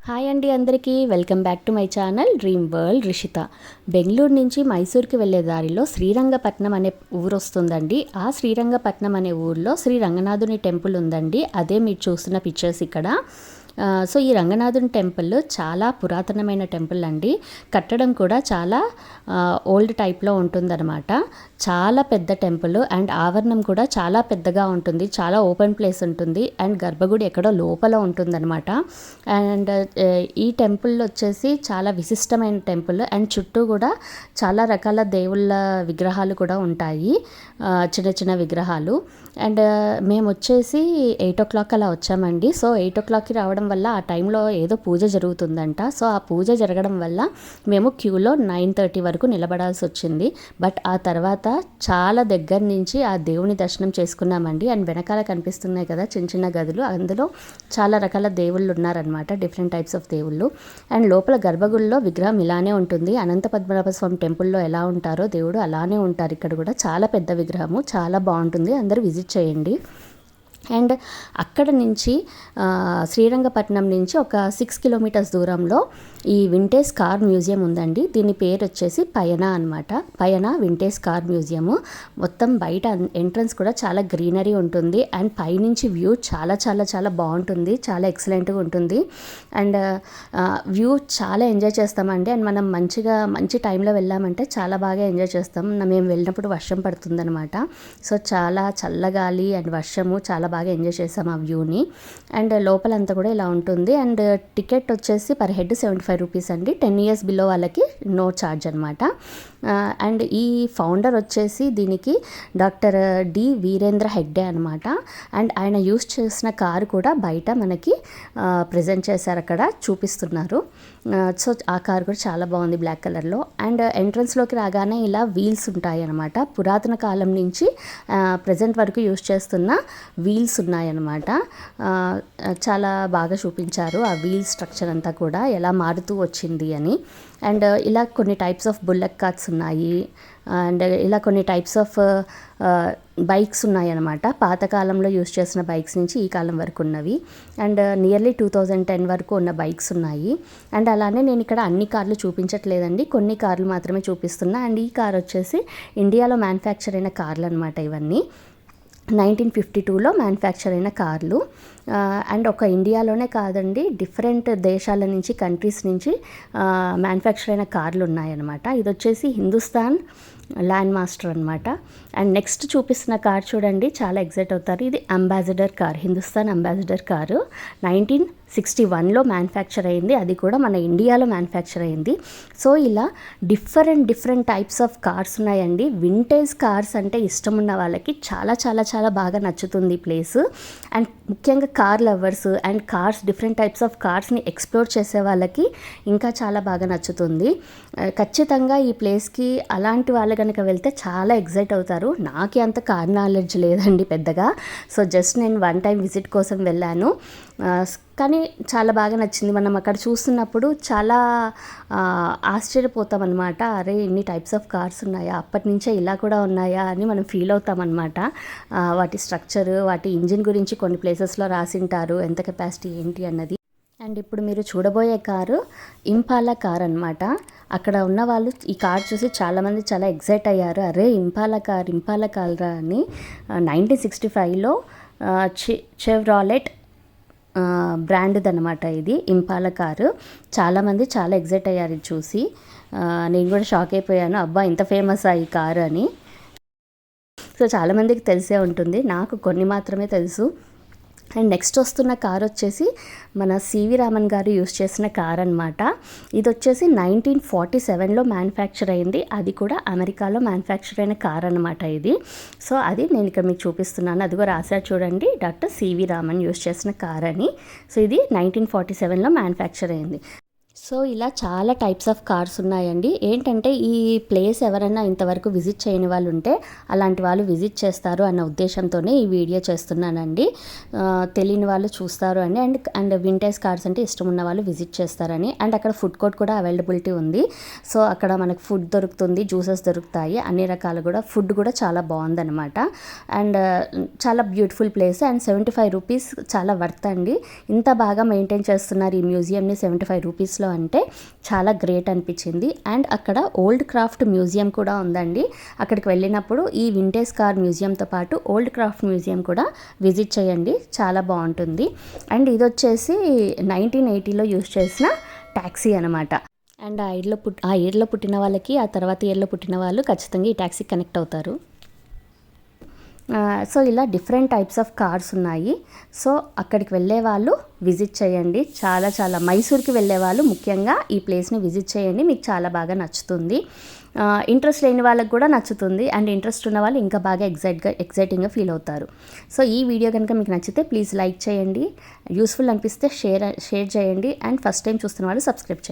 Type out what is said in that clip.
Hi అండి, అందరికీ welcome back to my channel Dream World Rishitha. Bengaluru నుంచి మైసూర్కి వెళ్ళే దారిలో శ్రీరంగపట్నం అనే ఊరు వస్తుందండి. ఆ శ్రీరంగపట్నం అనే ఊరిలో శ్రీ రంగనాథుని టెంపుల్ ఉందండి. అదే మీరు చూస్తున్న పిక్చర్స్ ఇక్కడ. సో ఈ రంగనాథుని టెంపుల్ చాలా పురాతనమైన టెంపుల్ అండి. కట్టడం కూడా చాలా ఓల్డ్ టైప్లో ఉంటుందన్నమాట. చాలా పెద్ద టెంపుల్ అండ్ ఆవరణం కూడా చాలా పెద్దగా ఉంటుంది. చాలా ఓపెన్ ప్లేస్ ఉంటుంది అండ్ గర్భగుడి ఎక్కడో లోపల ఉంటుందన్నమాట. అండ్ ఈ టెంపుల్ వచ్చేసి చాలా విశిష్టమైన టెంపుల్ అండ్ చుట్టూ కూడా చాలా రకాల దేవుళ్ళ విగ్రహాలు కూడా ఉంటాయి, చిన్న చిన్న విగ్రహాలు. అండ్ మేము వచ్చేసి 8 o'clock అలా వచ్చామండి. సో 8 o'clockకి రావడం వల్ల ఆ టైంలో ఏదో పూజ జరుగుతుందంట. సో ఆ పూజ జరగడం వల్ల మేము క్యూలో 9:30 వరకు నిలబడాల్సి వచ్చింది. బట్ ఆ తర్వాత చాలా దగ్గర నుంచి ఆ దేవుని దర్శనం చేసుకున్నామండి. అండ్ వెనకాల కనిపిస్తున్నాయి కదా చిన్న చిన్న గదులు, అందులో చాలా రకాల దేవుళ్ళు ఉన్నారనమాట, డిఫరెంట్ టైప్స్ ఆఫ్ దేవుళ్ళు. అండ్ లోపల గర్భగుడిలో విగ్రహం ఇలానే ఉంటుంది. అనంత పద్మనాభ స్వామి టెంపుల్లో ఎలా ఉంటారో దేవుడు అలానే ఉంటారు. ఇక్కడ కూడా చాలా పెద్ద విగ్రహము, చాలా బాగుంటుంది. అందరూ విజిట్ చేయండి. అండ్ అక్కడ నుంచి శ్రీరంగపట్నం నుంచి ఒక 6 kilometers దూరంలో ఈ వింటేజ్ కార్ మ్యూజియం ఉందండి. దీని పేరు వచ్చేసి పయన అనమాట. పయన వింటేజ్ కార్ మ్యూజియము. మొత్తం బయట ఎంట్రన్స్ కూడా చాలా గ్రీనరీ ఉంటుంది అండ్ పైనుంచి వ్యూ చాలా చాలా చాలా బాగుంటుంది, చాలా ఎక్సలెంట్గా ఉంటుంది. అండ్ వ్యూ చాలా ఎంజాయ్ చేస్తామండి. అండ్ మనం మంచి టైంలో వెళ్ళామంటే చాలా బాగా ఎంజాయ్ చేస్తాం. మేము వెళ్ళినప్పుడు వర్షం పడుతుందనమాట. సో చాలా చల్లగాలి అండ్ వర్షము, చాలా బాగా ఎంజాయ్ చేసాం ఆ వ్యూని. అండ్ లోపలంతా కూడా ఇలా ఉంటుంది. అండ్ టికెట్ వచ్చేసి పర్ హెడ్ 75 rupees అండి. 10 years బిలో వాళ్ళకి నో ఛార్జ్ అనమాట. అండ్ ఈ ఫౌండర్ వచ్చేసి దీనికి డాక్టర్ డి వీరేంద్ర హెగ్డే అనమాట. అండ్ ఆయన యూస్ చేసిన కారు కూడా బయట మనకి ప్రజెంట్ చేశారు, అక్కడ చూపిస్తున్నారు. సో ఆ కారు కూడా చాలా బాగుంది, బ్లాక్ కలర్లో. అండ్ ఎంట్రన్స్లోకి రాగానే ఇలా వీల్స్ ఉంటాయి అనమాట. పురాతన కాలం నుంచి ప్రజెంట్ వరకు యూస్ చేస్తున్న వీల్స్ ఉన్నాయన్నమాట. చాలా బాగా చూపించారు ఆ వీల్ స్ట్రక్చర్ అంతా కూడా ఎలా మారుతూ వచ్చింది అని. అండ్ ఇలా కొన్ని టైప్స్ ఆఫ్ బుల్లెట్ కార్ట్స్ ఉన్నాయి. అండ్ ఇలా కొన్ని టైప్స్ ఆఫ్ బైక్స్ ఉన్నాయన్నమాట. పాతకాలంలో యూస్ చేసిన బైక్స్ నుంచి ఈ కాలం వరకు ఉన్నవి. అండ్ నియర్లీ 2010 వరకు ఉన్న బైక్స్ ఉన్నాయి. అండ్ అలానే నేను ఇక్కడ అన్ని కార్లు చూపించట్లేదండి, కొన్ని కార్లు మాత్రమే చూపిస్తున్నా. అండ్ ఈ కార్ వచ్చేసి ఇండియాలో మ్యానుఫ్యాక్చర్ అయిన కార్లు అనమాట. ఇవన్నీ 1952లో మ్యానుఫ్యాక్చర్ అయిన కార్లు. అండ్ ఒక ఇండియాలోనే కాదండి, డిఫరెంట్ దేశాల నుంచి, కంట్రీస్ నుంచి మ్యానుఫ్యాక్చర్ అయిన కార్లు ఉన్నాయన్నమాట. ఇది వచ్చేసి హిందుస్థాన్ ల్యాండ్ మాస్టర్ అనమాట. అండ్ నెక్స్ట్ చూపిస్తున్న కార్ చూడండి, చాలా ఎగ్జైట్ అవుతారు. ఇది Ambassador car, Hindustan Ambassador car. 1961లో మ్యానుఫ్యాక్చర్ అయింది, అది కూడా మన ఇండియాలో మ్యానుఫ్యాక్చర్ అయింది. సో ఇలా డిఫరెంట్ టైప్స్ ఆఫ్ కార్స్ ఉన్నాయండి. వింటేజ్ కార్స్ అంటే ఇష్టం ఉన్న వాళ్ళకి చాలా చాలా చాలా బాగా నచ్చుతుంది ఈ ప్లేస్. అండ్ ముఖ్యంగా car lovers and cars, different types of కార్స్ని ఎక్స్ప్లోర్ చేసే వాళ్ళకి ఇంకా చాలా బాగా నచ్చుతుంది. ఖచ్చితంగా ఈ ప్లేస్కి అలాంటి వాళ్ళు కనుక వెళ్తే చాలా ఎగ్జైట్ అవుతారు. నాకు అంత కార్ నాలెడ్జ్ లేదండి పెద్దగా. సో జస్ట్ నేను 1 time విజిట్ కోసం వెళ్ళాను, కానీ చాలా బాగా నచ్చింది. మనం అక్కడ చూస్తున్నప్పుడు చాలా ఆశ్చర్యపోతాం అనమాట. అరే ఇన్ని టైప్స్ ఆఫ్ కార్స్ ఉన్నాయా, అప్పటి నుంచే ఇలా కూడా ఉన్నాయా అని మనం ఫీల్ అవుతాం అనమాట. వాటి స్ట్రక్చర్, వాటి ఇంజిన్ గురించి కొన్ని ప్లేసెస్లో రాసింటారు, ఎంత కెపాసిటీ ఏంటి అన్నది. అండ్ ఇప్పుడు మీరు చూడబోయే కారు ఇంపాలా కార్ అనమాట. అక్కడ ఉన్న వాళ్ళు ఈ కార్ చూసి చాలామంది చాలా ఎగ్జైట్ అయ్యారు. అరే ఇంపాలా కార్ రా అని. 1965లో చెవ్రాలెట్ బ్రాండ్ది అనమాట ఇది ఇంపాలా కారు. చాలామంది చాలా ఎగ్జైట్ అయ్యారు ఇది చూసి. నేను కూడా షాక్ అయిపోయాను, అబ్బా ఇంత ఫేమస్ ఈ కారు అని. సో చాలామందికి తెలిసే ఉంటుంది, నాకు కొన్ని మాత్రమే తెలుసు. అండ్ నెక్స్ట్ వస్తున్న కార్ వచ్చేసి మన సివి రామన్ గారు యూస్ చేసిన కార్ అనమాట. ఇది వచ్చేసి 1947లో మ్యానుఫ్యాక్చర్ అయింది, అది కూడా అమెరికాలో మ్యానుఫ్యాక్చర్ అయిన కార్ అనమాట ఇది. సో అది నేను ఇక్కడ మీకు చూపిస్తున్నాను, అదిగో రాశారు చూడండి, డాక్టర్ సివి రామన్ యూస్ చేసిన కార్ అని. సో ఇది 1947లో మ్యానుఫ్యాక్చర్ అయింది. సో ఇలా చాలా టైప్స్ ఆఫ్ కార్స్ ఉన్నాయండి. ఏంటంటే ఈ ప్లేస్ ఎవరైనా ఇంతవరకు విజిట్ చేయని వాళ్ళు ఉంటే అలాంటి వాళ్ళు విజిట్ చేస్తారు అన్న ఉద్దేశంతోనే ఈ వీడియో చేస్తున్నానండి. తెలియని వాళ్ళు చూస్తారు అండి. అండ్ వింటేజ్ కార్స్ అంటే ఇష్టం ఉన్న వాళ్ళు విజిట్ చేస్తారని. అండ్ అక్కడ ఫుడ్ కోర్ట్ కూడా అవైలబిలిటీ ఉంది. సో అక్కడ మనకు ఫుడ్ దొరుకుతుంది, జ్యూసెస్ దొరుకుతాయి, అన్ని రకాలు కూడా. ఫుడ్ కూడా చాలా బాగుందన్నమాట. అండ్ చాలా బ్యూటిఫుల్ ప్లేస్. అండ్ 75 రూపీస్ చాలా వర్త్ అండి. ఇంత బాగా మెయింటైన్ చేస్తున్నారు ఈ మ్యూజియంని 75 రూపీస్లో అంటే చాలా గ్రేట్ అనిపించింది. అండ్ అక్కడ ఓల్డ్ క్రాఫ్ట్ మ్యూజియం కూడా ఉందండి. అక్కడికి వెళ్ళినప్పుడు ఈ వింటేజ్ కార్ మ్యూజియంతో పాటు ఓల్డ్ క్రాఫ్ట్ మ్యూజియం కూడా విజిట్ చేయండి, చాలా బాగుంటుంది. అండ్ ఇది వచ్చేసి 1980లో యూజ్ చేసిన ట్యాక్సీ అనమాట. అండ్ ఆ ఇయర్లో పుట్టిన వాళ్ళకి ఆ తర్వాత ఇయర్లో పుట్టిన వాళ్ళు ఖచ్చితంగా ఈ ట్యాక్సీ కనెక్ట్ అవుతారు. సో ఇలా డిఫరెంట్ టైప్స్ ఆఫ్ కార్స్ ఉన్నాయి. సో అక్కడికి వెళ్ళే వాళ్ళు విజిట్ చేయండి. చాలా మైసూర్కి వెళ్ళే వాళ్ళు ముఖ్యంగా ఈ ప్లేస్ని విజిట్ చేయండి, మీకు చాలా బాగా నచ్చుతుంది. ఇంట్రెస్ట్ లేని వాళ్ళకి కూడా నచ్చుతుంది. అండ్ ఇంట్రెస్ట్ ఉన్న వాళ్ళు ఇంకా బాగా ఎగ్జైటింగ్గా ఫీల్ అవుతారు. సో ఈ వీడియో కనుక మీకు నచ్చితే ప్లీజ్ లైక్ చేయండి, యూస్ఫుల్ అనిపిస్తే షేర్ చేయండి. అండ్ ఫస్ట్ టైం చూస్తున్న వాళ్ళు సబ్స్క్రైబ్ చేయండి.